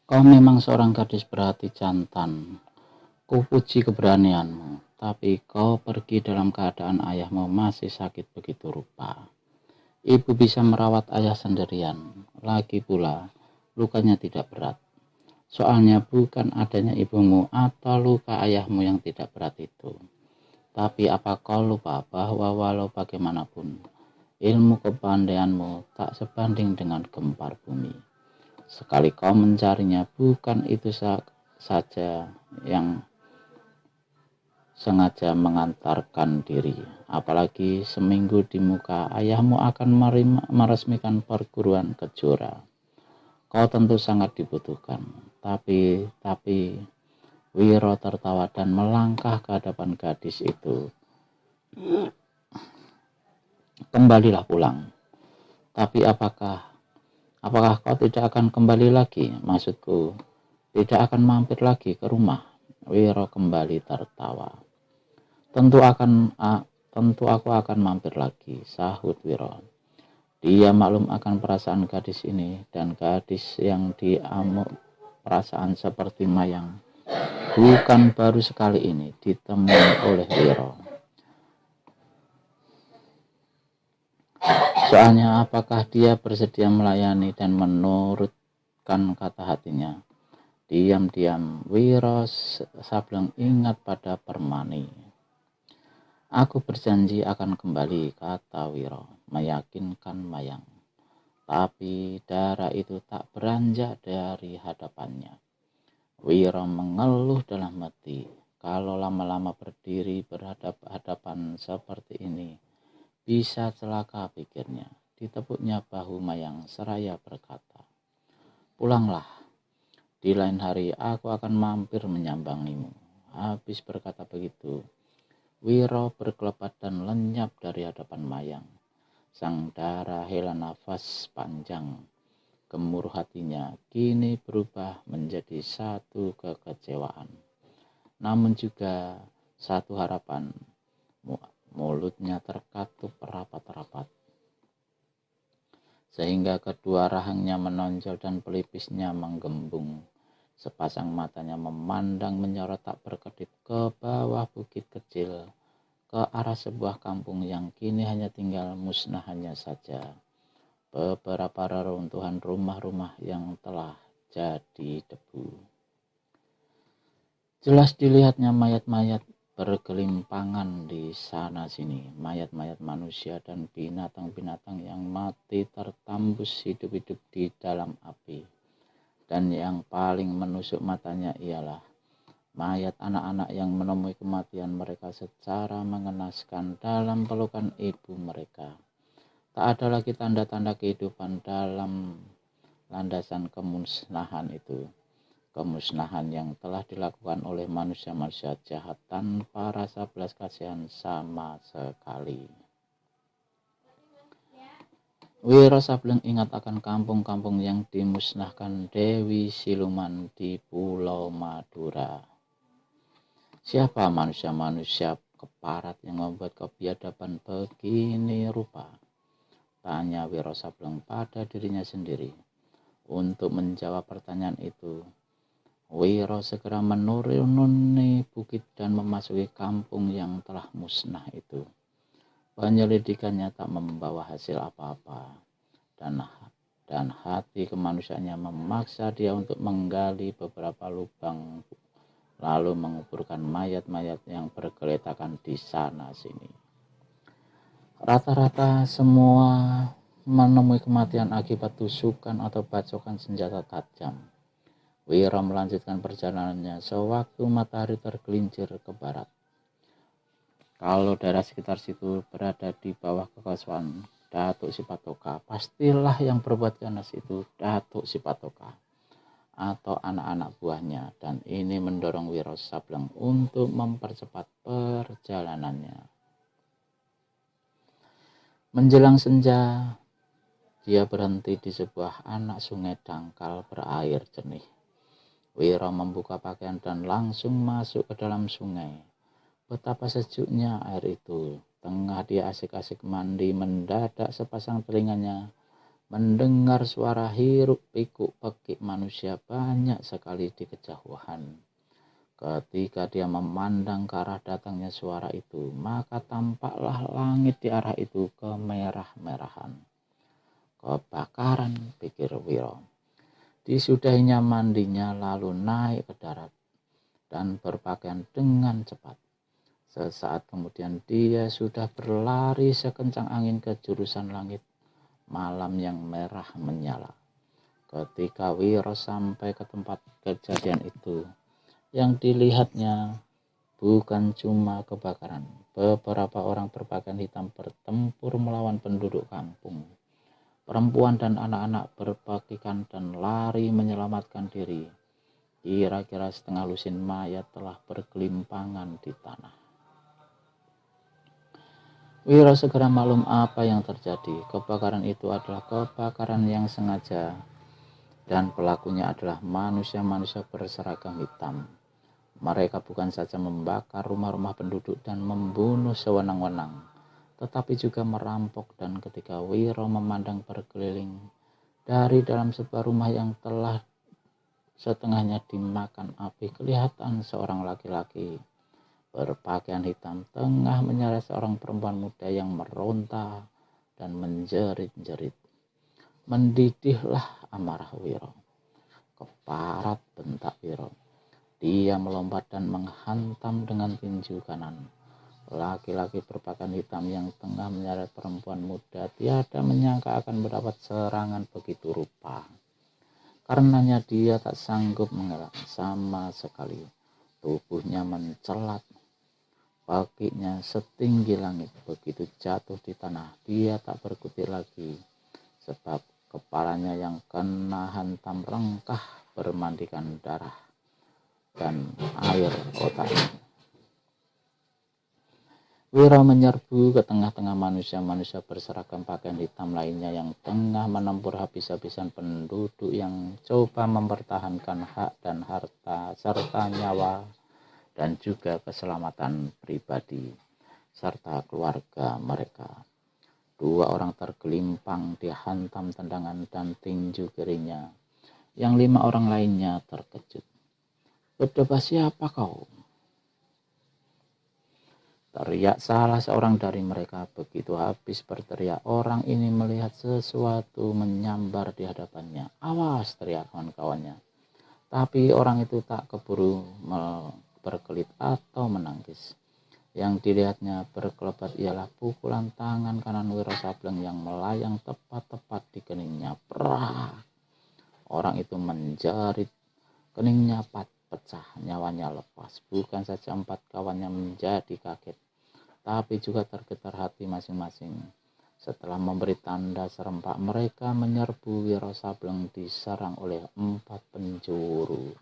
Kau memang seorang gadis berhati jantan. Kupuji keberanianmu, tapi kau pergi dalam keadaan ayahmu masih sakit begitu rupa. Ibu bisa merawat ayah sendirian. Lagi pula, lukanya tidak berat. Soalnya bukan adanya ibumu atau luka ayahmu yang tidak berat itu. Tapi apa kau lupa bahwa walau bagaimanapun, ilmu kepandaianmu tak sebanding dengan gempar bumi. Sekali kau mencarinya, bukan itu saja yang sengaja mengantarkan diri. Apalagi seminggu di muka, ayahmu akan meresmikan perguruan kejora. Kau tentu sangat dibutuhkan. Tapi Wiro tertawa dan melangkah ke hadapan gadis itu. Kembalilah pulang. Tapi apakah kau tidak akan kembali lagi? Maksudku, tidak akan mampir lagi ke rumah. Wiro kembali tertawa. Tentu aku akan mampir lagi, sahut Wiro. Dia maklum akan perasaan gadis ini, dan gadis yang diamuk perasaan seperti Mayang bukan baru sekali ini ditemui oleh Wiro. Soalnya apakah dia bersedia melayani dan menurutkan kata hatinya? Diam-diam Wiro Sableng ingat pada Permani. Aku berjanji akan kembali, kata Wiro, meyakinkan Mayang. Tapi darah itu tak beranjak dari hadapannya. Wiro mengeluh dalam hati. Kalau lama-lama berdiri berhadapan seperti ini, bisa celaka, pikirnya. Ditepuknya bahu Mayang seraya berkata, pulanglah. Di lain hari aku akan mampir menyambangimu. Habis berkata begitu, Wiro berkelebat dan lenyap dari hadapan Mayang. Sang dara hela nafas panjang. Gemuruh hatinya kini berubah menjadi satu kekecewaan. Namun juga satu harapan. Mulutnya terkatup rapat-rapat. Sehingga kedua rahangnya menonjol dan pelipisnya menggembung. Sepasang matanya memandang menyorot tak berkedip ke bawah bukit kecil, ke arah sebuah kampung yang kini hanya tinggal musnahnya saja. Beberapa reruntuhan rumah-rumah yang telah jadi debu. Jelas dilihatnya mayat-mayat bergelimpangan di sana sini, mayat-mayat manusia dan binatang-binatang yang mati tertambus hidup-hidup di dalam api. Dan yang paling menusuk matanya ialah mayat anak-anak yang menemui kematian mereka secara mengenaskan dalam pelukan ibu mereka. Tak ada lagi tanda-tanda kehidupan dalam landasan kemusnahan itu. Kemusnahan yang telah dilakukan oleh manusia-manusia jahat tanpa rasa belas kasihan sama sekali. Wiro Sableng ingat akan kampung-kampung yang dimusnahkan Dewi Siluman di Pulau Madura. Siapa manusia-manusia keparat yang membuat kebiadaban begini rupa? Tanya Wiro Sableng pada dirinya sendiri. Untuk menjawab pertanyaan itu, Wiro segera menuruni bukit dan memasuki kampung yang telah musnah itu. Penyelidikannya tak membawa hasil apa-apa, dan hati kemanusiaannya memaksa dia untuk menggali beberapa lubang, lalu menguburkan mayat-mayat yang bergeletakan di sana sini. Rata-rata semua menemui kematian akibat tusukan atau bacokan senjata tajam. Wiro melanjutkan perjalanannya sewaktu matahari tergelincir ke barat. Kalau daerah sekitar situ berada di bawah kekosongan Datuk Sipatoka, pastilah yang berbuat ganas itu Datuk Sipatoka atau anak-anak buahnya, dan ini mendorong Wiro Sableng untuk mempercepat perjalanannya. Menjelang senja, dia berhenti di sebuah anak sungai dangkal berair jernih. Wiro membuka pakaian dan langsung masuk ke dalam sungai. Betapa sejuknya air itu. Tengah dia asik-asik mandi, mendadak sepasang telinganya mendengar suara hiruk pikuk pekik manusia banyak sekali di kejauhan. Ketika dia memandang ke arah datangnya suara itu, maka tampaklah langit di arah itu kemerah-merahan. Kebakaran, pikir Wiro. Disudahinya mandinya lalu naik ke darat dan berpakaian dengan cepat. Sesaat kemudian dia sudah berlari sekencang angin ke jurusan langit malam yang merah menyala. Ketika Wiro sampai ke tempat kejadian itu, yang dilihatnya bukan cuma kebakaran. Beberapa orang berpakaian hitam bertempur melawan penduduk kampung. Perempuan dan anak-anak berpakikan dan lari menyelamatkan diri. Kira-kira setengah lusin mayat telah bergelimpangan di tanah. Wiro segera maklum apa yang terjadi. Kebakaran itu adalah kebakaran yang sengaja dan pelakunya adalah manusia-manusia berseragam hitam. Mereka bukan saja membakar rumah-rumah penduduk dan membunuh sewenang-wenang, tetapi juga merampok. Dan ketika Wiro memandang berkeliling dari dalam sebuah rumah yang telah setengahnya dimakan api, kelihatan seorang laki-laki berpakaian hitam tengah menyeret seorang perempuan muda yang meronta dan menjerit-jerit. Mendidihlah amarah Wiro. Keparat, bentak Wiro. Dia melompat dan menghantam dengan tinju kanan laki-laki berpakaian hitam yang tengah menyeret perempuan muda. Tiada menyangka akan mendapat serangan begitu rupa. Karenanya dia tak sanggup mengelak sama sekali. Tubuhnya mencelat, kakinya setinggi langit. Begitu jatuh di tanah, dia tak berkutik lagi, sebab kepalanya yang kena hantam rengkah bermandikan darah dan air otaknya. Wiro menyerbu ke tengah-tengah manusia-manusia berseragam pakaian hitam lainnya yang tengah menempur habis-habisan penduduk yang coba mempertahankan hak dan harta serta nyawa dan juga keselamatan pribadi serta keluarga mereka. 2 orang tergelimpang dihantam tendangan dan tinju kirinya. Yang 5 orang lainnya terkejut. "Berdebah siapa kau?" teriak salah seorang dari mereka. Begitu habis berteriak, orang ini melihat sesuatu menyambar di hadapannya. "Awas!" teriak kawan-kawannya. Tapi orang itu tak keburu berkelit atau menangkis. Yang dilihatnya berkelebat ialah pukulan tangan kanan Wiro Sableng yang melayang tepat-tepat di keningnya. Prak! Orang itu menjerit, keningnya pecah, nyawanya lepas. Bukan saja 4 kawannya menjadi kaget, tapi juga tergetar hati masing-masing. Setelah memberi tanda serempak, mereka menyerbu Wiro Sableng diserang oleh 4 penjuru.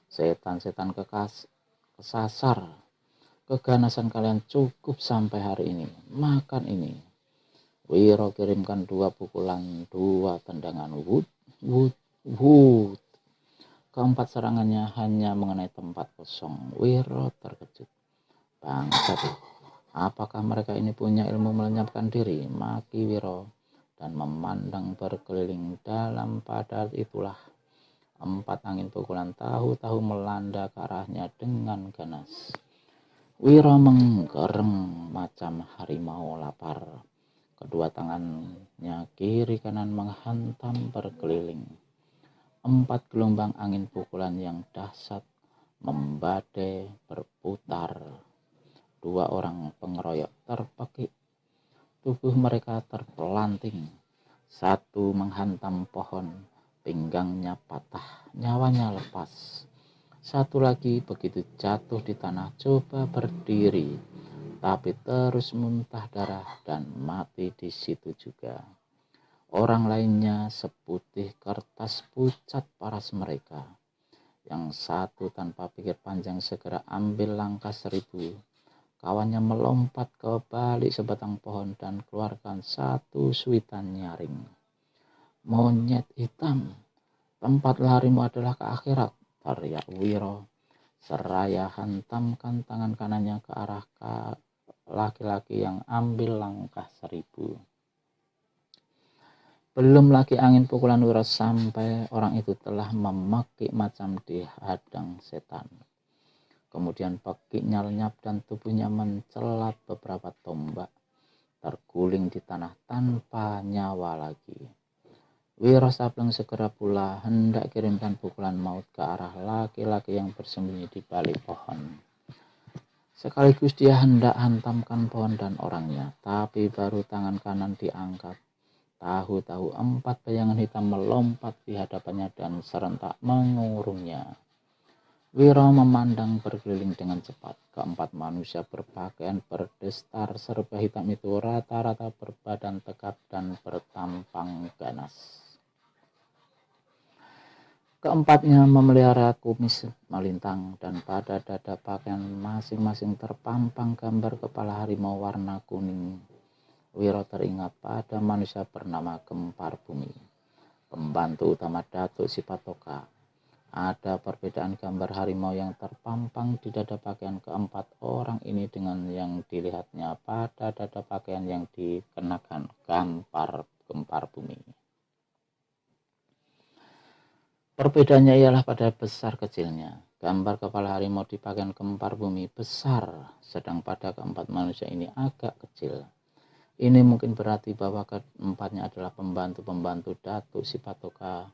"Setan-setan kesasar, keganasan kalian cukup sampai hari ini. Makan ini." Wiro kirimkan 2 pukulan, 2 tendangan. Wut, wut, wut. Keempat serangannya hanya mengenai tempat kosong. Wiro terkejut. "Bangsat, apakah mereka ini punya ilmu melenyapkan diri?" maki Wiro dan memandang berkeliling. Dalam pada itulah 4 angin pukulan tahu-tahu melanda ke arahnya dengan ganas. Wiro menggereng macam harimau lapar. Kedua tangannya kiri kanan menghantam berkeliling. 4 gelombang angin pukulan yang dahsyat membadai berputar. 2 orang pengeroyok terpekik. Tubuh mereka terpelanting. 1 menghantam pohon, pinggangnya patah, nyawanya lepas. 1 lagi begitu jatuh di tanah coba berdiri, tapi terus muntah darah dan mati di situ juga. Orang lainnya seputih kertas pucat paras mereka. Yang 1 tanpa pikir panjang segera ambil langkah 1000. Kawannya melompat ke balik sebatang pohon dan keluarkan 1 suitan nyaring. "Monyet hitam, tempat larimu adalah ke akhirat," teriak Wiro seraya hantamkan tangan kanannya ke arah laki-laki yang ambil langkah 1000. Belum lagi angin pukulan Wiro sampai orang itu telah memekik macam dihadang setan. Kemudian pekiknya lenyap dan tubuhnya mencelat beberapa tombak, terguling di tanah tanpa nyawa lagi. Wiro Sableng segera pula hendak kirimkan pukulan maut ke arah laki-laki yang bersembunyi di balik pohon. Sekaligus dia hendak hantamkan pohon dan orangnya, tapi baru tangan kanan diangkat. Tahu-tahu 4 bayangan hitam melompat di hadapannya dan serentak mengurungnya. Wiro memandang berkeliling dengan cepat. Keempat manusia berpakaian berdestar serba hitam itu rata-rata berbadan tegap dan bertampang ganas. Keempatnya memelihara kumis melintang dan pada dada pakaian masing-masing terpampang gambar kepala harimau warna kuning. Wiro teringat pada manusia bernama Gempar Bumi, pembantu utama Datuk Sipatoka. Ada perbedaan gambar harimau yang terpampang di dada pakaian keempat orang ini dengan yang dilihatnya pada dada pakaian yang dikenakan Gempar Bumi. Perbedaannya ialah pada besar kecilnya. Gambar kepala harimau di pakaian Gempar Bumi besar, sedang pada keempat manusia ini agak kecil. Ini mungkin berarti bahwa keempatnya adalah pembantu-pembantu Datuk Sipatoka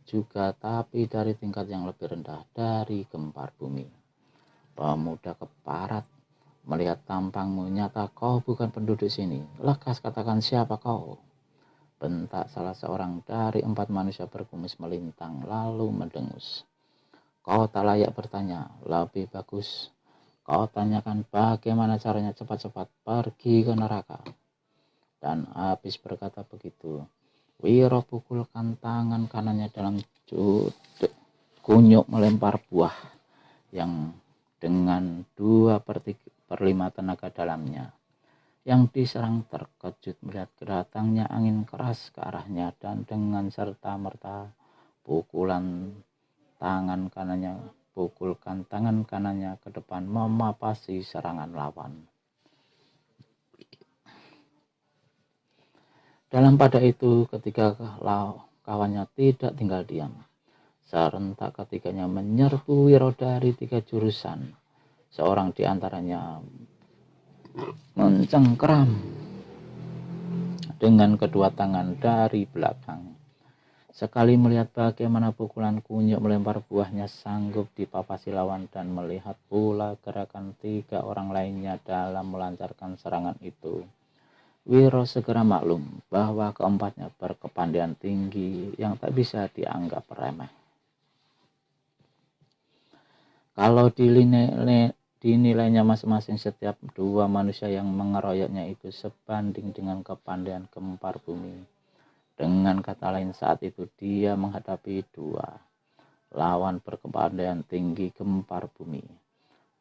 juga, tapi dari tingkat yang lebih rendah dari Gempar Bumi. Pemuda keparat, melihat tampangmu nyata kau bukan penduduk sini. Lekas katakan siapa kau? Bentak salah seorang dari 4 manusia berkumis melintang lalu mendengus. Kau tak layak bertanya, lebih bagus kau tanyakan bagaimana caranya cepat-cepat pergi ke neraka. Dan habis berkata begitu, Wiro pukulkan tangan kanannya dalam kunyuk melempar buah yang dengan 2/5 tenaga dalamnya. Yang diserang terkejut melihat datangnya angin keras ke arahnya dan dengan serta-merta pukulkan tangan kanannya ke depan memapasi serangan lawan. Dalam pada itu, ketika kawannya tidak tinggal diam, serentak ketiganya menyerbu Wiro dari 3 jurusan. Seorang di antaranya mencengkeram dengan kedua tangan dari belakang. Sekali melihat bagaimana pukulan kunyuk melempar buahnya sanggup dipapasi lawan dan melihat pula gerakan 3 orang lainnya dalam melancarkan serangan itu, Wiro segera maklum bahwa keempatnya berkepandaian tinggi yang tak bisa dianggap remeh. Kalau dinilainya masing-masing setiap 2 manusia yang mengeroyoknya itu sebanding dengan kepandaian Gempar Bumi. Dengan kata lain, saat itu dia menghadapi 2 lawan berkepandaian tinggi Gempar Bumi.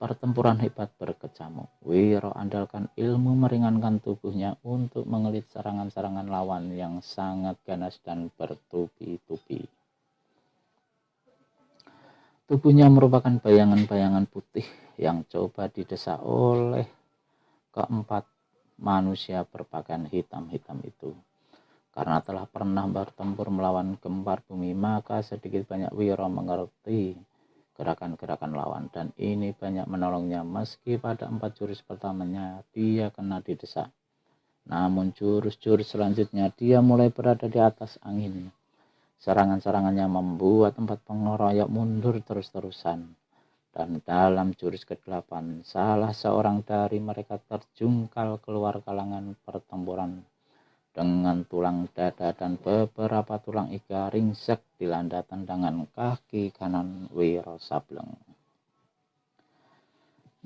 Pertempuran hebat berkecamuk. Wiro andalkan ilmu meringankan tubuhnya untuk mengelit serangan-serangan lawan yang sangat ganas dan bertubi-tubi. Tubuhnya merupakan bayangan-bayangan putih yang coba didesak oleh keempat manusia berpakaian hitam-hitam itu. Karena telah pernah bertempur melawan Gempar Bumi, maka sedikit banyak Wiro mengerti gerakan-gerakan lawan, dan ini banyak menolongnya meski pada 4 jurus pertamanya dia kena didesak. Namun jurus-jurus selanjutnya dia mulai berada di atas angin. Serangan-serangannya membuat 4 pengeroyok mundur terus-terusan. Dan dalam jurus ke-8, salah seorang dari mereka terjungkal keluar kalangan pertempuran dengan tulang dada dan beberapa tulang iga ringsek dilanda tendangan kaki kanan Wiro Sableng.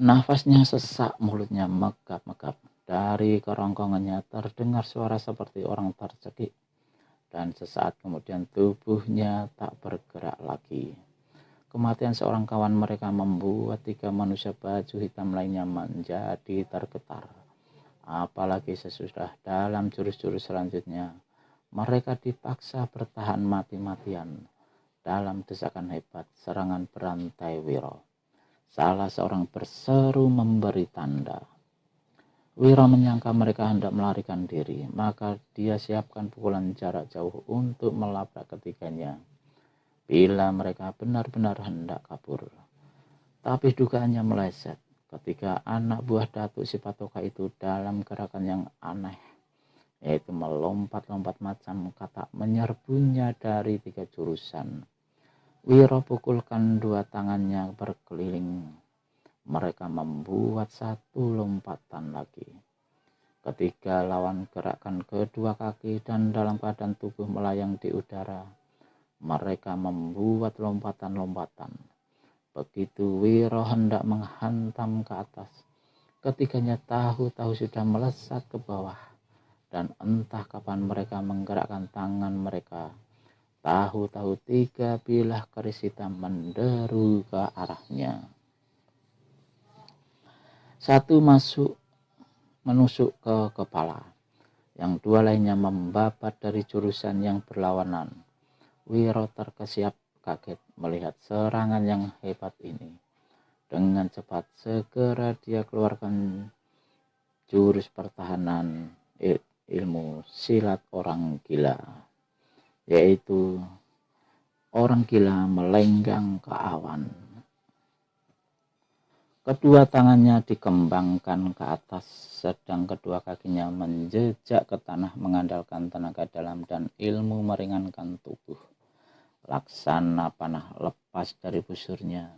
Nafasnya sesak, mulutnya megap-megap. Dari kerongkongannya terdengar suara seperti orang tercekik, dan sesaat kemudian tubuhnya tak bergerak lagi. Kematian seorang kawan mereka membuat 3 manusia baju hitam lainnya menjadi tergetar. Apalagi sesudah dalam jurus-jurus selanjutnya, mereka dipaksa bertahan mati-matian dalam desakan hebat serangan berantai Wiro. Salah seorang berseru memberi tanda. Wiro menyangka mereka hendak melarikan diri, maka dia siapkan pukulan jarak jauh untuk melabrak ketiganya bila mereka benar-benar hendak kabur. Tapi dugaannya meleset ketika anak buah Datuk Sipatoka itu dalam gerakan yang aneh, yaitu melompat-lompat macam katak menyerbunya dari 3 jurusan. Wiro pukulkan 2 tangannya berkeliling. Mereka membuat 1 lompatan lagi. Ketika lawan gerakkan kedua kaki dan dalam keadaan tubuh melayang di udara, mereka membuat lompatan-lompatan. Begitu Wiro hendak menghantam ke atas, ketiganya tahu-tahu sudah melesat ke bawah, dan entah kapan mereka menggerakkan tangan mereka. Tahu-tahu 3 bilah keris hitam menderu ke arahnya. Satu menusuk ke kepala, yang 2 lainnya membabat dari jurusan yang berlawanan. Wiro terkesiap kaget melihat serangan yang hebat ini. Dengan cepat segera dia keluarkan jurus pertahanan ilmu silat orang gila, yaitu orang gila melenggang ke awan. Kedua tangannya dikembangkan ke atas, sedang kedua kakinya menjejak ke tanah mengandalkan tenaga dalam dan ilmu meringankan tubuh. Laksana panah lepas dari busurnya,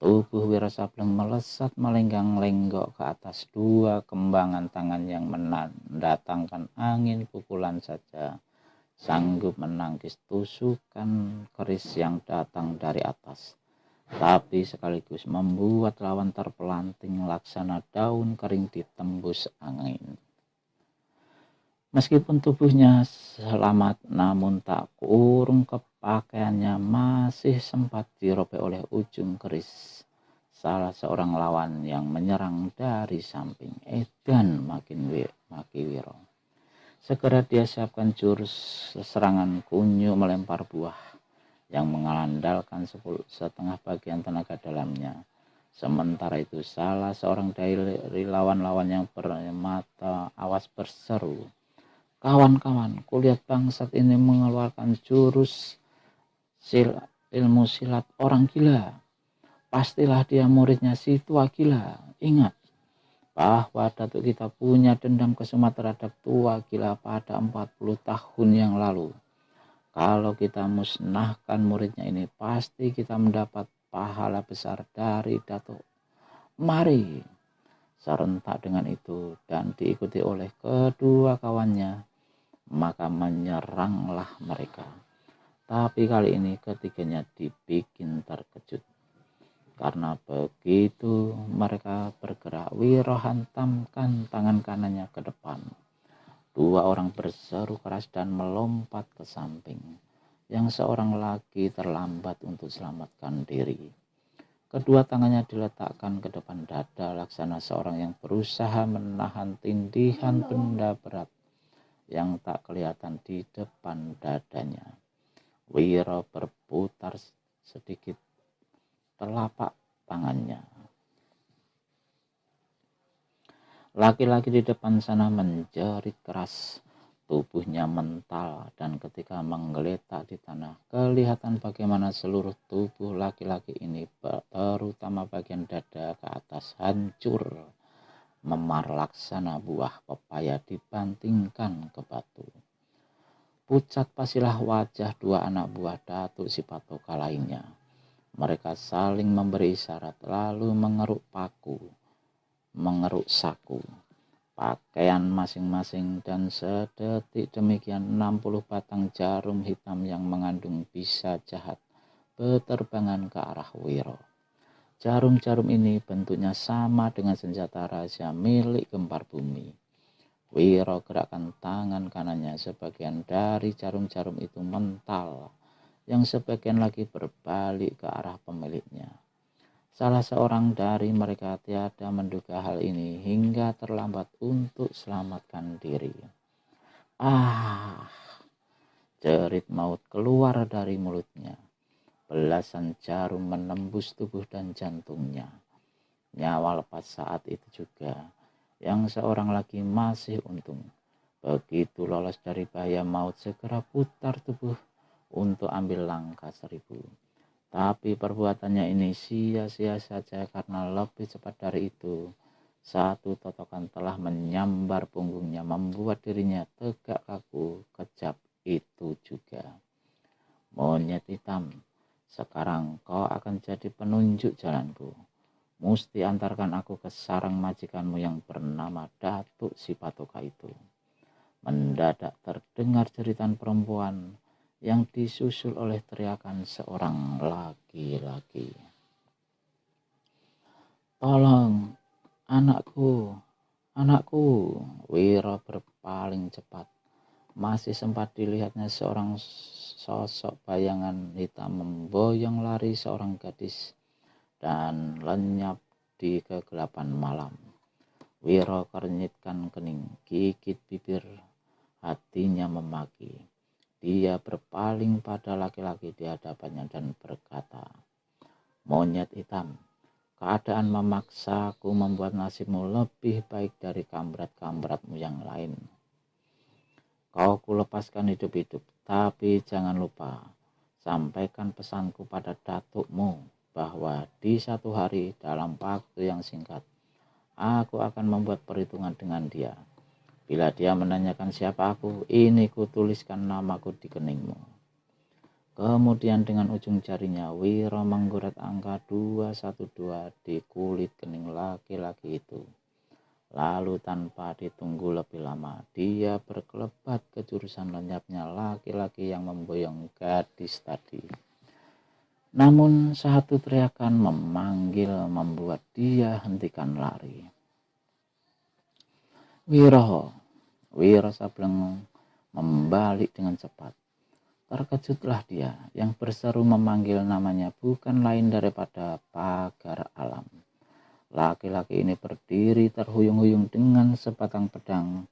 tubuh Wiro Sableng melesat melenggang-lenggok ke atas 2 kembangan tangan yang mendatangkan angin pukulan saja sanggup menangkis tusukan keris yang datang dari atas, tapi sekaligus membuat lawan terpelanting laksana daun kering ditembus angin. Meskipun tubuhnya selamat, namun tak kurung pakaiannya masih sempat dirobek oleh ujung keris salah seorang lawan yang menyerang dari samping. Edan maki Wiro. Segera dia siapkan jurus serangan kunyu melempar buah yang mengandalkan setengah bagian tenaga dalamnya. Sementara itu salah seorang dari lawan-lawan yang bermata awas berseru, "Kawan-kawan, kulihat bangsat ini mengeluarkan jurus ilmu silat orang gila. Pastilah dia muridnya si tua gila. Ingat bahwa datuk kita punya dendam kesuma terhadap tua gila pada 40 tahun yang lalu. Kalau kita musnahkan muridnya ini, pasti kita mendapat pahala besar dari datuk. Mari!" Serentak dengan itu dan diikuti oleh kedua kawannya, maka menyeranglah mereka. Tapi kali ini ketiganya dibikin terkejut. Karena begitu mereka bergerak, Wiro hantamkan tangan kanannya ke depan. 2 orang berseru keras dan melompat ke samping. Yang seorang lagi terlambat untuk selamatkan diri. Kedua tangannya diletakkan ke depan dada laksana seorang yang berusaha menahan tindihan benda berat yang tak kelihatan di depan dadanya. Wiro berputar sedikit telapak tangannya. Laki-laki di depan sana menjerit keras, tubuhnya mental, dan ketika menggeletak di tanah, kelihatan bagaimana seluruh tubuh laki-laki ini, terutama bagian dada ke atas, hancur memar laksana buah pepaya dibantingkan ke batu. Pucat pasilah wajah 2 anak buah Datuk Sipatoka lainnya. Mereka saling memberi isyarat lalu mengeruk saku, pakaian masing-masing, dan sedetik demikian 60 batang jarum hitam yang mengandung bisa jahat berterbangan ke arah Wiro. Jarum-jarum ini bentuknya sama dengan senjata rahasia milik Gempar Bumi. Wiro gerakkan tangan kanannya, sebagian dari jarum-jarum itu mental, yang sebagian lagi berbalik ke arah pemiliknya. Salah seorang dari mereka tiada menduga hal ini hingga terlambat untuk selamatkan diri. "Ah!" jerit maut keluar dari mulutnya. Belasan jarum menembus tubuh dan jantungnya. Nyawa lepas saat itu juga. yang seorang lagi masih untung. Begitu lolos dari bahaya maut, segera putar tubuh untuk ambil langkah 1000. Tapi perbuatannya ini sia-sia saja karena lebih cepat dari itu. Satu totokan telah menyambar punggungnya, membuat dirinya tegak kaku. Kejap itu juga. Monyet hitam, sekarang kau akan jadi penunjuk jalanku. Musti antarkan aku ke sarang majikanmu yang bernama Datuk Sipatoka itu. Mendadak terdengar jeritan perempuan yang disusul oleh teriakan seorang laki-laki. Tolong, anakku, anakku. Wiro berpaling cepat. Masih sempat dilihatnya seorang sosok bayangan hitam memboyong lari seorang gadis dan lenyap di kegelapan malam. Wiro kernyitkan kening, gigit bibir, hatinya memaki. Dia berpaling pada laki-laki di hadapannya dan berkata, "Monyet hitam, keadaan memaksaku membuat nasibmu lebih baik dari kamrat-kamratmu yang lain. Kau kulepaskan hidup-hidup, tapi jangan lupa, sampaikan pesanku pada datukmu bahwa di satu hari dalam waktu yang singkat, aku akan membuat perhitungan dengan dia. Bila dia menanyakan siapa aku, ini kutuliskan namaku di keningmu." Kemudian dengan ujung jarinya, Wiro menggoret angka 212 di kulit kening laki-laki itu. Lalu tanpa ditunggu lebih lama, dia berkelebat ke jurusan lenyapnya laki-laki yang memboyong gadis tadi. Namun satu teriakan memanggil membuat dia hentikan lari. Wiro Sableng membalik dengan cepat. Terkejutlah dia, yang berseru memanggil namanya bukan lain daripada Pagar Alam. Laki-laki ini berdiri terhuyung-huyung dengan sebatang pedang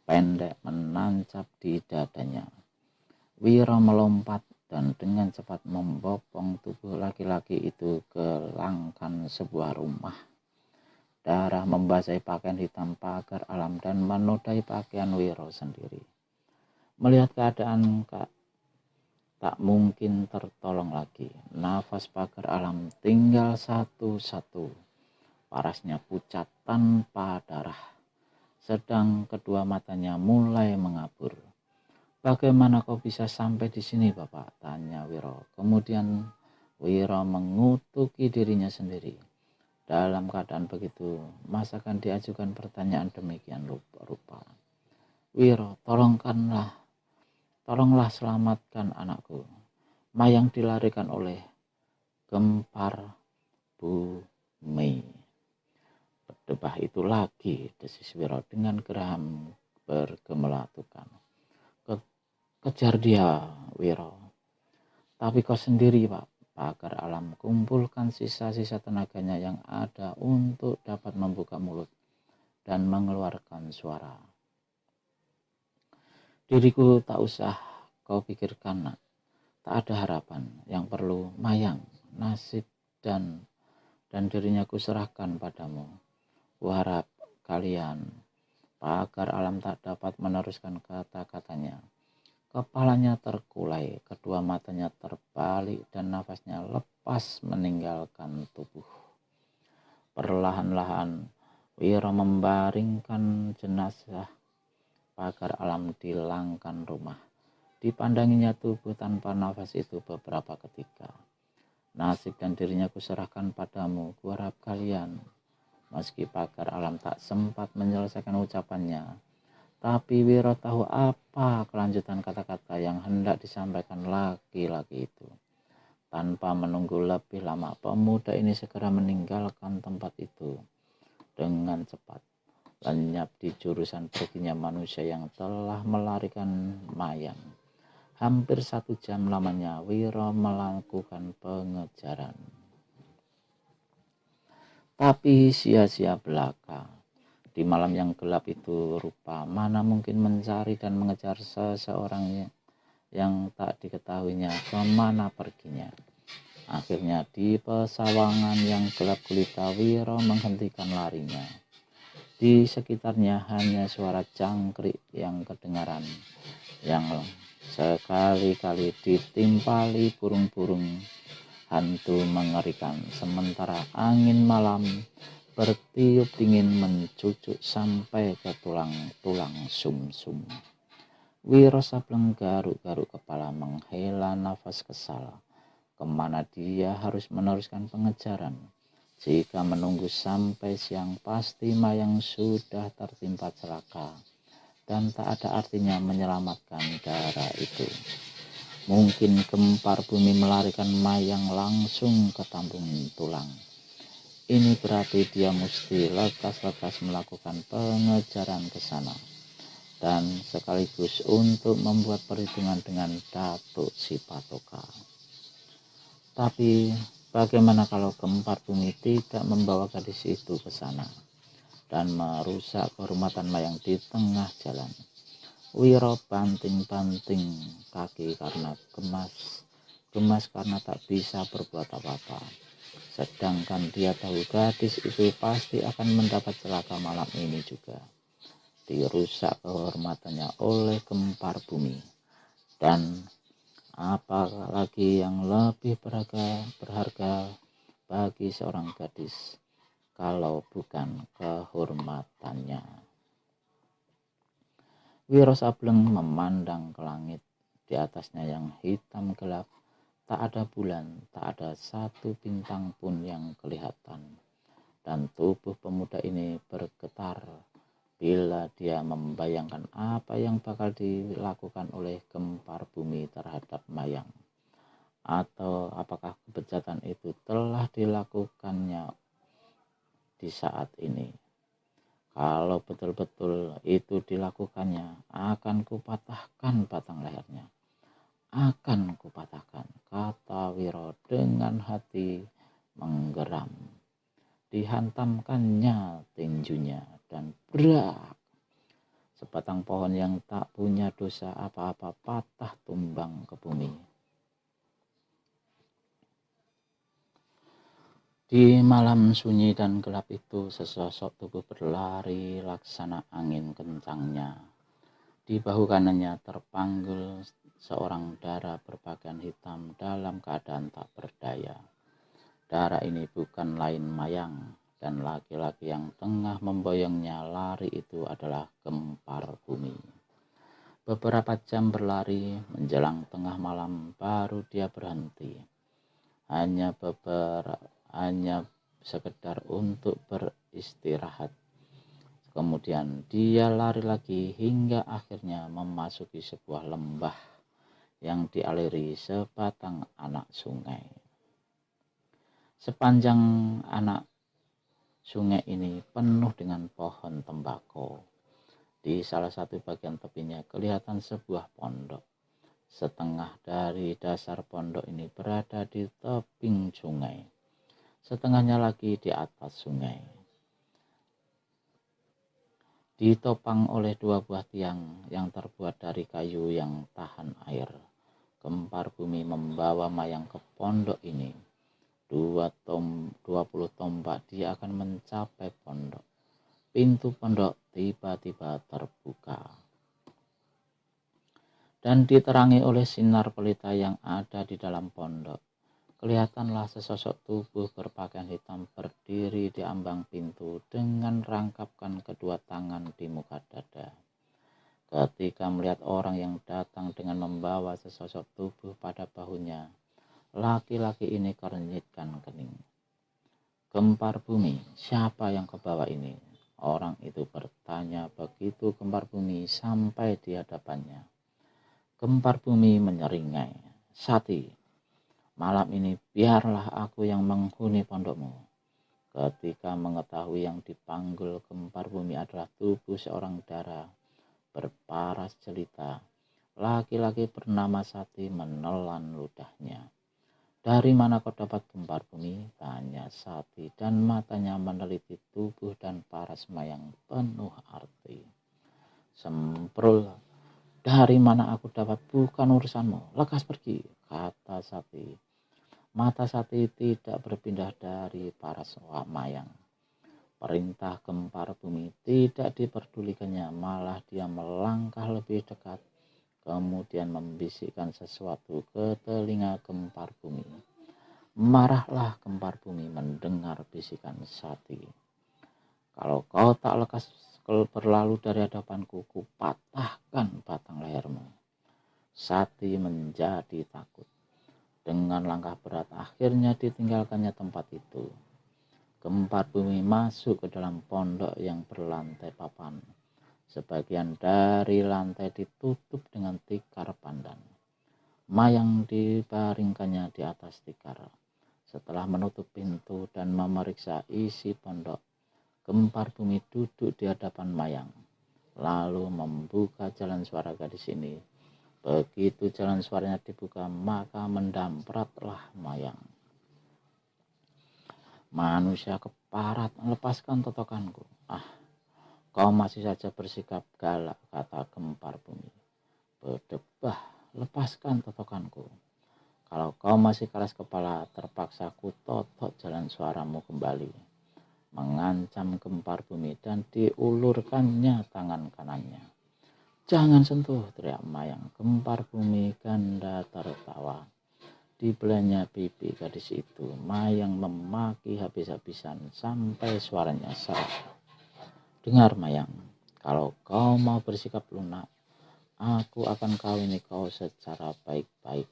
pendek menancap di dadanya. Wiro melompat dan dengan cepat membopong tubuh laki-laki itu ke langkan sebuah rumah. Darah membasahi pakaian hitam Pagar Alam dan menodai pakaian Wiro sendiri. Melihat keadaan tak mungkin tertolong lagi, nafas Pagar Alam tinggal satu-satu. Parasnya pucat tanpa darah, sedang kedua matanya mulai mengabur. "Bagaimana kau bisa sampai di sini, Bapak?" tanya Wiro. Kemudian Wiro mengutuki dirinya sendiri. Dalam keadaan begitu, masakan diajukan pertanyaan demikian rupa. "Wiro, tolonglah selamatkan anakku. Mayang dilarikan oleh Gempar Bumi." "Berdebah itu lagi," desis Wiro dengan geram bergemelatukan. Kejar dia, Wiro." "Tapi kau sendiri, Pak." Pagar Alam kumpulkan sisa-sisa tenaganya yang ada untuk dapat membuka mulut dan mengeluarkan suara. "Diriku tak usah kau pikirkan, nak. Tak ada harapan. Yang perlu mayang, nasib dan dirinya kuserahkan padamu. Kuharap kalian..." Pagar Alam tak dapat meneruskan kata-katanya. Kepalanya terkulai, kedua matanya terbalik dan nafasnya lepas meninggalkan tubuh. Perlahan-lahan Wiro membaringkan jenazah Pagar Alam di langkan rumah. Dipandanginya tubuh tanpa nafas itu beberapa ketika. "Nasib dan dirinya kuserahkan padamu, kuharap kalian..." Meski Pagar Alam tak sempat menyelesaikan ucapannya, tapi Wiro tahu apa kelanjutan kata-kata yang hendak disampaikan laki-laki itu. Tanpa menunggu lebih lama, pemuda ini segera meninggalkan tempat itu dengan cepat, lenyap di jurusan perginya manusia yang telah melarikan mayang. Hampir 1 jam lamanya Wiro melakukan pengejaran, tapi sia-sia belaka. Di malam yang gelap itu, rupa mana mungkin mencari dan mengejar seseorang yang tak diketahuinya kemana perginya. Akhirnya di pesawangan yang gelap gulita, Wiro menghentikan larinya. Di sekitarnya hanya suara jangkrik yang kedengaran, yang sekali-kali ditimpali burung-burung hantu mengerikan, sementara angin malam bertiup dingin mencucuk sampai ke tulang-tulang sumsum. Wiro Sableng garuk-garuk kepala, menghela nafas kesal. Kemana dia harus meneruskan pengejaran? Jika menunggu sampai siang, pasti Mayang sudah tertimpa celaka, dan tak ada artinya menyelamatkan darah itu. Mungkin gempar bumi melarikan Mayang langsung ke Tambung Tulang. Ini berarti dia mesti lekas-lekas melakukan pengejaran ke sana, dan sekaligus untuk membuat perhitungan dengan Datuk Sipatoka. Tapi bagaimana kalau gempar bumi tidak membawa gadis itu ke sana dan merusak kehormatan Mayang di tengah jalan? Wiro banting-banting kaki karena gemas karena tak bisa berbuat apa-apa. Sedangkan dia tahu gadis itu pasti akan mendapat celaka malam ini juga. Dirusak kehormatannya oleh gempar bumi. Dan apalagi yang lebih berharga bagi seorang gadis kalau bukan kehormatannya. Wiro Sableng memandang ke langit. Di atasnya yang hitam gelap, tak ada bulan, tak ada satu bintang pun yang kelihatan. Dan tubuh pemuda ini bergetar bila dia membayangkan apa yang bakal dilakukan oleh gempar bumi terhadap Mayang. Atau apakah kebejatan itu telah dilakukannya di saat ini. Kalau betul-betul itu dilakukannya, akan kupatahkan batang lehernya. Akan kupatahkan, kata Wiro dengan hati menggeram. Dihantamkannya tinjunya dan brak. Sebatang pohon yang tak punya dosa apa-apa patah tumbang ke bumi. Di malam sunyi dan gelap itu, sesosok tubuh berlari laksana angin kencangnya. Di bahu kanannya terpanggul seorang dara berpakaian hitam dalam keadaan tak berdaya. Dara ini bukan lain Mayang, dan laki-laki yang tengah memboyongnya lari itu adalah gempar bumi. Beberapa jam berlari, menjelang tengah malam baru dia berhenti. Hanya sekedar untuk beristirahat. Kemudian dia lari lagi hingga akhirnya memasuki sebuah lembah yang dialiri sebatang anak sungai. Sepanjang anak sungai ini penuh dengan pohon tembakau. Di salah satu bagian tepinya kelihatan sebuah pondok. Setengah dari dasar pondok ini berada di tebing sungai. Setengahnya lagi di atas sungai. Ditopang oleh dua buah tiang yang terbuat dari kayu yang tahan air. Gempar bumi membawa Mayang ke pondok ini. 20 tombak dia akan mencapai pondok. Pintu pondok tiba-tiba terbuka dan diterangi oleh sinar pelita yang ada di dalam pondok. Kelihatanlah sesosok tubuh berpakaian hitam berdiri di ambang pintu dengan rangkapkan kedua tangan di muka dada. Ketika melihat orang yang datang dengan membawa sesosok tubuh pada bahunya, laki-laki ini kerenyitkan kening. Gempar bumi, siapa yang kebawa ini? Orang itu bertanya begitu gempar bumi sampai di hadapannya. Gempar bumi menyeringai, "Sati, malam ini biarlah aku yang menghuni pondokmu." Ketika mengetahui yang dipanggil gempar bumi adalah tubuh seorang dara berparas jelita, laki-laki bernama Sati menelan ludahnya. "Dari mana kau dapat gempar bumi?" tanya Sati, dan matanya meneliti tubuh dan paras Mayang penuh arti. "Semprul, dari mana aku dapat bukan urusanmu, lekas pergi," kata Sati. Mata Sati tidak berpindah dari paras Mayang. Perintah gempar bumi tidak diperdulikannya, malah dia melangkah lebih dekat, kemudian membisikkan sesuatu ke telinga gempar bumi. Marahlah gempar bumi mendengar bisikan Sati. Kalau kau tak lekas berlalu dari hadapanku, kupatahkan batang lehermu. Sati menjadi takut. Dengan langkah berat akhirnya ditinggalkannya tempat itu. Gempar bumi masuk ke dalam pondok yang berlantai papan. Sebagian dari lantai ditutup dengan tikar pandan. Mayang dibaringkannya di atas tikar. Setelah menutup pintu dan memeriksa isi pondok, gempar bumi duduk di hadapan Mayang, lalu membuka jalan suara gadis ini. Begitu jalan suaranya dibuka, maka mendampratlah Mayang. Manusia keparat, lepaskan totokanku. Kau masih saja bersikap galak, kata gempar bumi. Berdebah, lepaskan totokanku. Kalau kau masih keras kepala, terpaksa ku totok jalan suaramu kembali. Mengancam gempar bumi dan diulurkannya tangan kanannya. Jangan sentuh, teriak Mayang. Gempar bumi ganda tertawa. Dibelanya pipi gadis itu. Mayang memaki habis-habisan sampai suaranya serak. Dengar Mayang, kalau kau mau bersikap lunak, aku akan kawini kau secara baik-baik.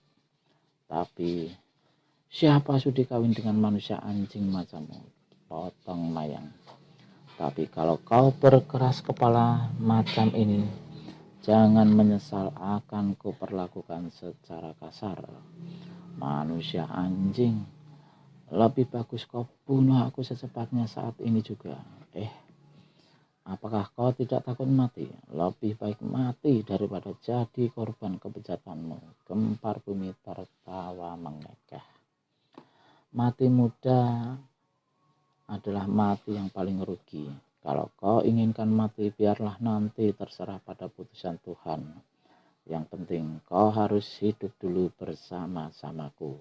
Tapi siapa sudi kawin dengan manusia anjing macammu? Potong Mayang. Tapi kalau kau berkeras kepala macam ini, jangan menyesal akan kuperlakukan secara kasar. Manusia anjing, lebih bagus kau bunuh aku secepatnya saat ini juga. Apakah kau tidak takut mati? Lebih baik mati daripada jadi korban kebejatanmu. Gempar bumi tertawa mengekeh. Mati muda adalah mati yang paling rugi. Kalau kau inginkan mati, biarlah nanti, terserah pada putusan Tuhan. Yang penting kau harus hidup dulu bersama-samaku.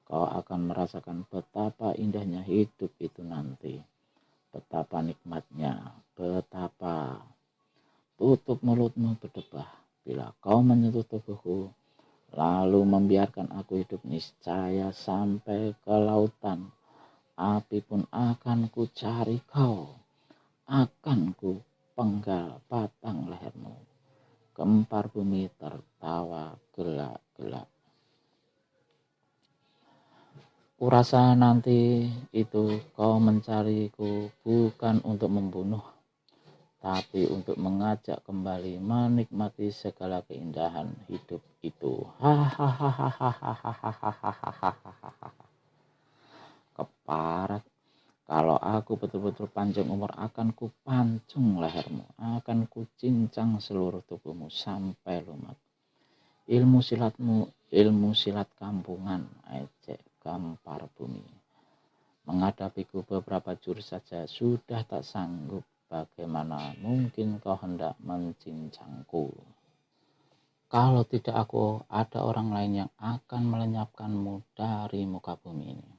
Kau akan merasakan betapa indahnya hidup itu nanti. Betapa nikmatnya, betapa. Tutup mulutmu, berdebah. Bila kau menyentuh tubuhku, lalu membiarkan aku hidup, niscaya sampai ke lautan, api pun akan ku cari kau. Akan ku penggal batang lehermu. Gempar bumi tertawa gelak-gelak. Kurasa nanti itu kau mencariku bukan untuk membunuh, tapi untuk mengajak kembali menikmati segala keindahan hidup itu. Keparat, kalau aku betul-betul panjang umur, akan ku pancung lehermu, akan ku cincang seluruh tubuhmu sampai lumat. Ilmu silatmu, ilmu silat kampungan, ejek gempar bumi. Menghadapiku beberapa jurus saja sudah tak sanggup. Bagaimana mungkin kau hendak mencincangku? Kalau tidak aku, ada orang lain yang akan melenyapkanmu dari muka bumi ini.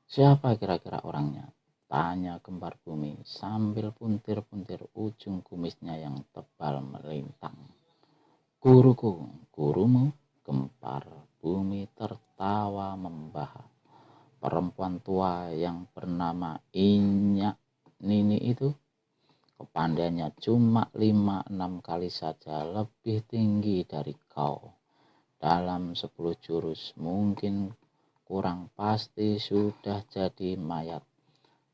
Siapa kira-kira orangnya? Tanya gempar bumi sambil puntir-puntir ujung kumisnya yang tebal melintang. Guruku, gurumu? Gempar bumi tertawa membahak. Perempuan tua yang bernama Inyak Nini itu, kepandaiannya cuma 5-6 kali saja lebih tinggi dari kau. Dalam 10 jurus mungkin kurang pasti sudah jadi mayat.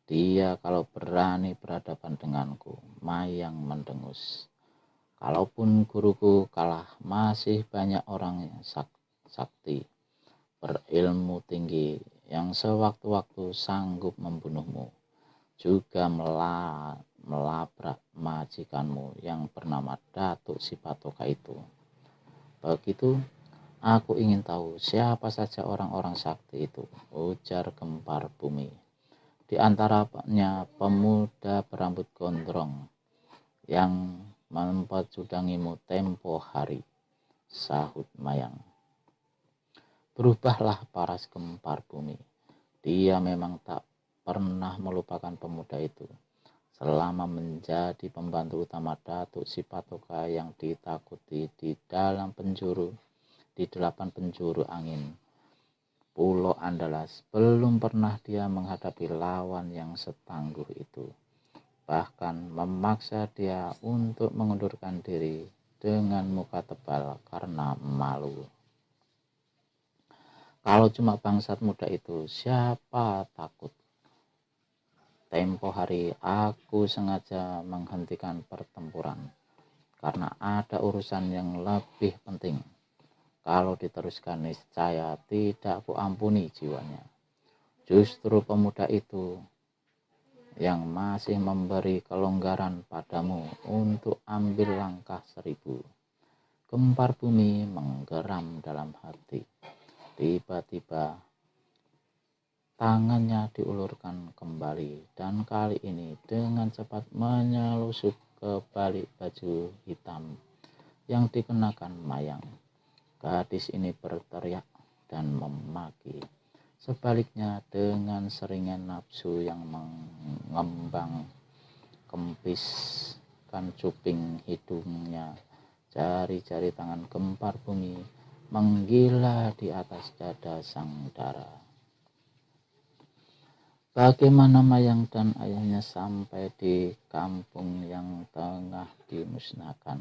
Dia kalau berani berhadapan denganku. Mayang mendengus. Kalaupun guruku kalah, masih banyak orang yang sakti, berilmu tinggi, yang sewaktu-waktu sanggup membunuhmu, juga melabrak majikanmu yang bernama Datuk Sipatoka itu. Begitu, aku ingin tahu siapa saja orang-orang sakti itu, ujar gempar bumi. Di antaranya pemuda berambut gondrong yang memperjudangimu tempo hari, sahut Mayang. Berubahlah paras gempar bumi. Dia memang tak pernah melupakan pemuda itu selama menjadi pembantu utama Datuk Sipatoka yang ditakuti di delapan penjuru angin Pulau Andalas. Belum pernah dia menghadapi lawan yang setangguh itu, bahkan memaksa dia untuk mengundurkan diri dengan muka tebal karena malu. Kalau cuma bangsat muda itu, siapa takut? Tempo hari aku sengaja menghentikan pertempuran karena ada urusan yang lebih penting. Kalau diteruskan niscaya tidak kuampuni jiwanya. Justru pemuda itu yang masih memberi kelonggaran padamu untuk ambil langkah 1000. Gempar bumi menggeram dalam hati. Tiba-tiba tangannya diulurkan kembali dan kali ini dengan cepat menyelusup ke balik baju hitam yang dikenakan Mayang. Gadis ini berteriak dan memaki. Sebaliknya dengan seringan nafsu yang mengembang kempiskan cuping hidungnya, jari-jari tangan gempar bumi menggila di atas dada sang dara. Bagaimana Mayang dan ayahnya sampai di kampung yang tengah dimusnahkan,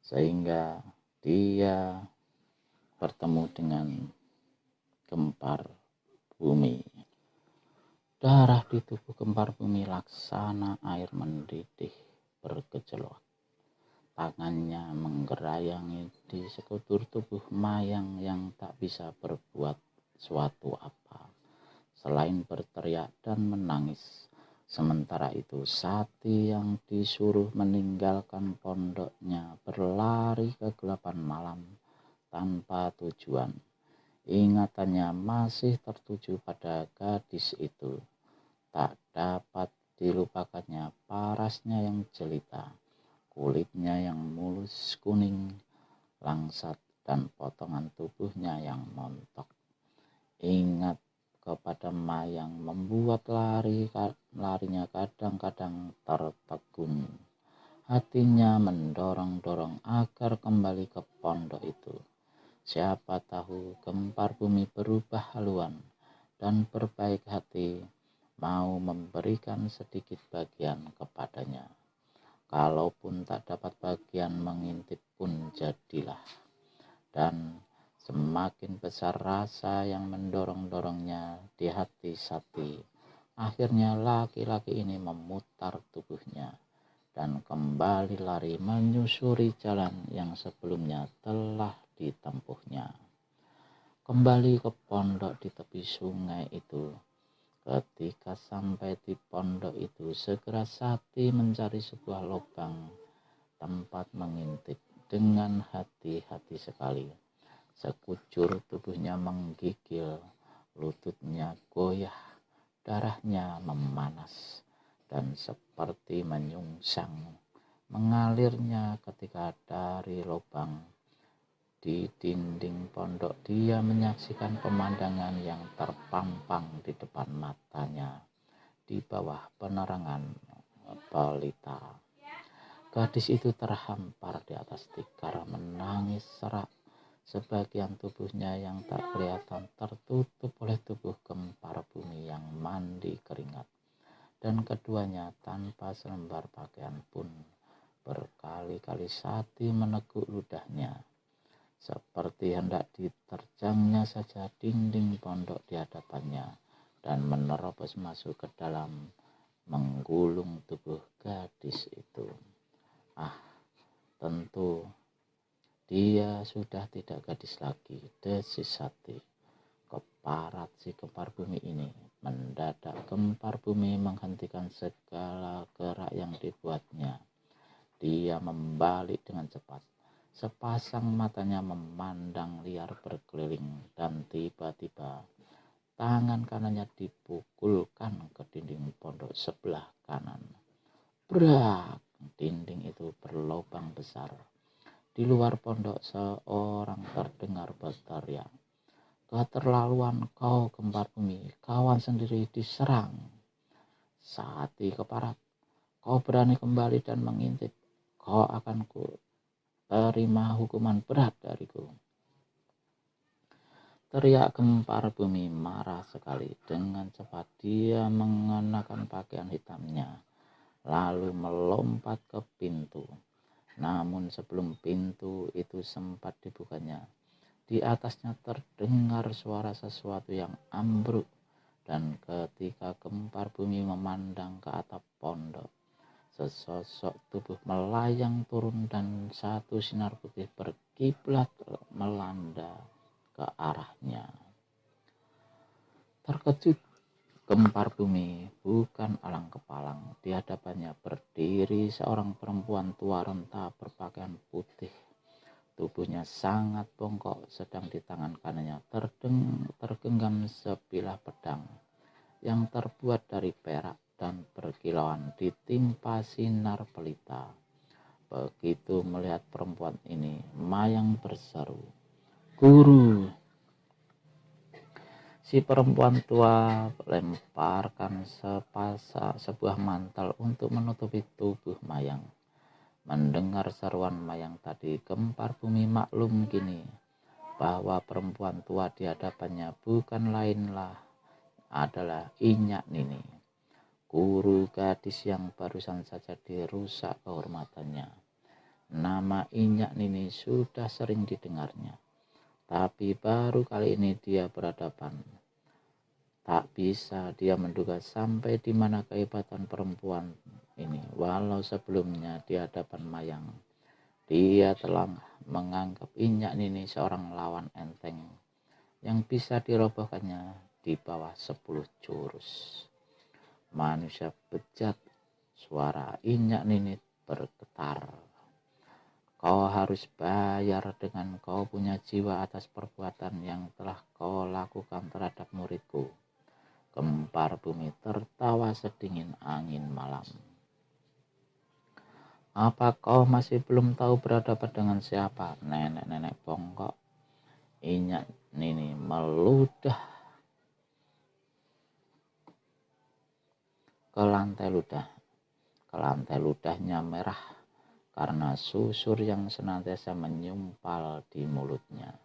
sehingga dia bertemu dengan gempar bumi. Darah di tubuh gempar bumi laksana air mendidih bergejolak. Tangannya menggerayangi di sekutur tubuh Mayang yang tak bisa berbuat suatu apa selain berteriak dan menangis. Sementara itu Sati yang disuruh meninggalkan pondoknya berlari ke kegelapan malam tanpa tujuan. Ingatannya masih tertuju pada gadis itu. Tak dapat dilupakannya parasnya yang jelita, kulitnya yang mulus kuning langsat, dan potongan tubuhnya yang montok. Ingat kepada Mayang membuat larinya kadang-kadang tertegun. Hatinya mendorong-dorong agar kembali ke pondok itu. Siapa tahu gempar bumi berubah haluan dan berbaik hati mau memberikan sedikit bagian kepadanya. Kalaupun tak dapat bagian mengintip pun jadilah. Dan semakin besar rasa yang mendorong-dorongnya di hati Sati. Akhirnya laki-laki ini memutar tubuhnya dan kembali lari menyusuri jalan yang sebelumnya telah ditempuhnya. Kembali ke pondok di tepi sungai itu. Ketika sampai di pondok itu, segera Sati mencari sebuah lubang tempat mengintip dengan hati-hati sekali. Sekujur tubuhnya menggigil, lututnya goyah, darahnya memanas dan seperti menyungsang mengalirnya ketika dari lubang di dinding pondok dia menyaksikan pemandangan yang terpampang di depan matanya di bawah penerangan pelita. Gadis itu terhampar di atas tikar menangis serak. Sebagian tubuhnya yang tak kelihatan tertutup oleh tubuh gempar bumi yang mandi keringat. Dan keduanya tanpa selembar pakaian pun berkali-kali Sati meneguk ludahnya. Seperti hendak diterjangnya saja dinding pondok di hadapannya dan menerobos masuk ke dalam menggulung tubuh gadis itu. Tentu dia sudah tidak gadis lagi, desis Sati. Keparat si gempar bumi ini. Mendadak gempar bumi menghentikan segala gerak yang dibuatnya. Dia membalik dengan cepat. Sepasang matanya memandang liar berkeliling dan tiba-tiba tangan kanannya dipukulkan ke dinding pondok sebelah kanan. Brak! Dinding itu berlubang besar. Di luar pondok seorang terdengar berteriak. Keterlaluan kau kembar bumi, kawan sendiri diserang. Sati keparat, kau berani kembali dan mengintip, kau akan ku terima hukuman berat dariku. Teriak kempar bumi marah sekali. Dengan cepat dia mengenakan pakaian hitamnya, lalu melompat ke pintu. Namun sebelum pintu itu sempat dibukanya, di atasnya terdengar suara sesuatu yang ambruk. Dan ketika kempar bumi memandang ke atap pondok, sesosok tubuh melayang turun dan satu sinar putih berkiblat melanda ke arahnya. Terkejut, kempar bumi bukan alang kepalang. Di hadapannya berdiri seorang perempuan tua renta berpakaian putih. Tubuhnya sangat bongkok, sedang di tangan kanannya tergenggam sebilah pedang yang terbuat dari perak dan berkilauan ditimpa sinar pelita. Begitu melihat perempuan ini, Mayang berseru, "Guru!" Si perempuan tua lemparkan sebuah mantel untuk menutupi tubuh Mayang. Mendengar seruan Mayang tadi, kempar bumi maklum kini bahwa perempuan tua di hadapannya bukan lainlah adalah Inyak Nini, guru gadis yang barusan saja dirusak kehormatannya. Nama Inyak Nini sudah sering didengarnya, tapi baru kali ini dia berhadapan. Tak bisa dia menduga sampai di mana kehebatan perempuan ini. Walau sebelumnya di hadapan Mayang, dia telah menganggap Inyak Nini seorang lawan enteng yang bisa dirobohkannya di bawah 10 jurus. Manusia bejat, suara Inyak Nini bergetar. Kau harus bayar dengan kau punya jiwa atas perbuatan yang telah kau lakukan terhadap muridku. Kempar bumi tertawa sedingin angin malam. Apa kau masih belum tahu berhadapan dengan siapa? Nenek-nenek bongkok. Inyak Nini meludah ke lantai ludah. Ke lantai ludahnya merah karena susur yang senantiasa menyumpal di mulutnya.